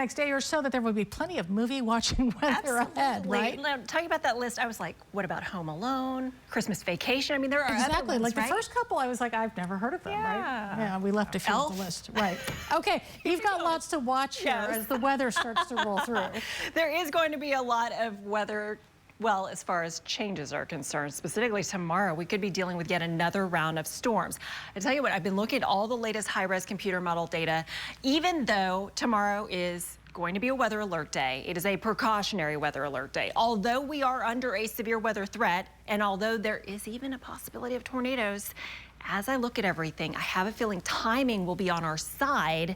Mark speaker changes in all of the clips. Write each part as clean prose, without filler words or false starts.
Speaker 1: Next day or so that there would be plenty of movie watching weather ahead, right?
Speaker 2: Now, talking about that list, I was like, what about Home Alone, Christmas Vacation? I mean, there are
Speaker 1: Exactly.
Speaker 2: other ones,
Speaker 1: like
Speaker 2: right?
Speaker 1: the first couple, I was like, I've never heard of them, right? Yeah, we left a few
Speaker 2: Elf.
Speaker 1: off the list. Right. Okay, you've got lots to watch here as the weather starts to roll through.
Speaker 2: There is going to be a lot of weather. Well, as far as changes are concerned, specifically tomorrow, we could be dealing with yet another round of storms. I tell you what, I've been looking at all the latest high-res computer model data. Even though tomorrow is going to be a weather alert day, it is a precautionary weather alert day. Although we are under a severe weather threat, and although there is even a possibility of tornadoes, as I look at everything, I have a feeling timing will be on our side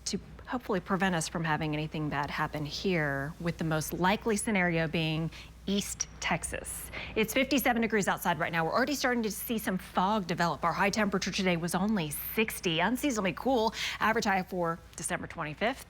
Speaker 2: to hopefully prevent us from having anything bad happen here, with the most likely scenario being East Texas. It's 57 degrees outside right now. We're already starting to see some fog develop. Our high temperature today was only 60, unseasonably cool. Average high for December 25th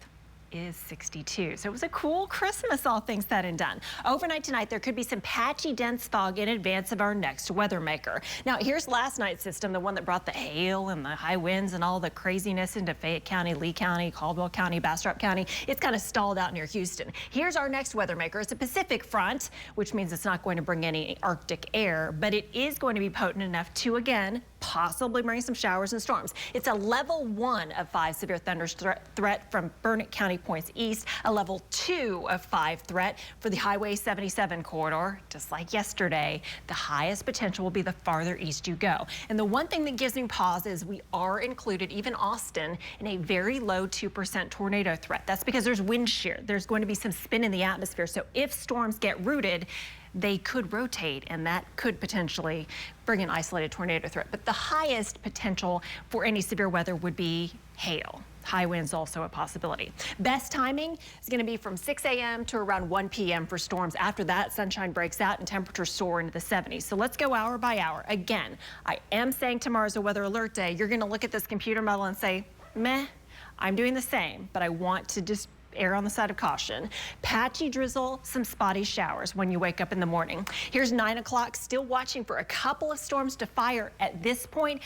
Speaker 2: is 62. So it was a cool Christmas, all things said and done. Overnight tonight, there could be some patchy, dense fog in advance of our next weather maker. Now, here's last night's system, the one that brought the hail and the high winds and all the craziness into Fayette County, Lee County, Caldwell County, Bastrop County. It's kind of stalled out near Houston. Here's our next weather maker. It's a Pacific front, which means it's not going to bring any Arctic air, but it is going to be potent enough to, again, possibly bring some showers and storms. It's a level 1 of 5 severe thunder threat from Burnett County points east, a level 2 of 5 threat for the Highway 77 corridor. Just like yesterday, the highest potential will be the farther east you go. And the one thing that gives me pause is we are included, even Austin, in a very low 2% tornado threat. That's because there's wind shear. There's going to be some spin in the atmosphere. So if storms get rooted, they could rotate, and that could potentially bring an isolated tornado threat. But the highest potential for any severe weather would be hail. High winds also a possibility. Best timing is going to be from 6 a.m. to around 1 p.m. for storms. After that, sunshine breaks out and temperatures soar into the 70s. So let's go hour by hour. Again, I am saying tomorrow's a weather alert day. You're going to look at this computer model and say, meh, I'm doing the same, but I want to just err on the side of caution. Patchy drizzle, some spotty showers when you wake up in the morning. Here's 9 o'clock, still watching for a couple of storms to fire at this point.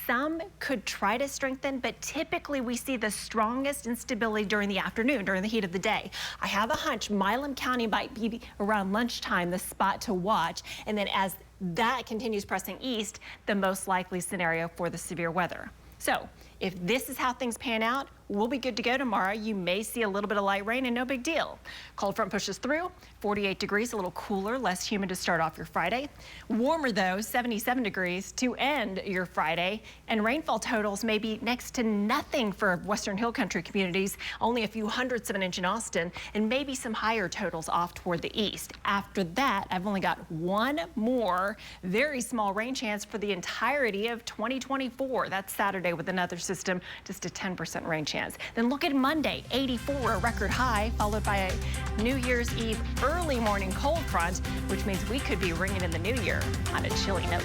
Speaker 2: Some could try to strengthen, but typically we see the strongest instability during the afternoon, during the heat of the day. I have a hunch Milam County might be around lunchtime, the spot to watch. And then as that continues pressing east, the most likely scenario for the severe weather. So if this is how things pan out, we'll be good to go tomorrow. You may see a little bit of light rain and no big deal. Cold front pushes through, 48 degrees, a little cooler, less humid to start off your Friday. Warmer though, 77 degrees to end your Friday. And rainfall totals may be next to nothing for Western Hill Country communities, only a few hundredths of an inch in Austin, and maybe some higher totals off toward the east. After that, I've only got one more very small rain chance for the entirety of 2024. That's Saturday with another system, just a 10% rain chance. Then look at Monday, 84, a record high, followed by a New Year's Eve early morning cold front, which means we could be ringing in the new year on a chilly note.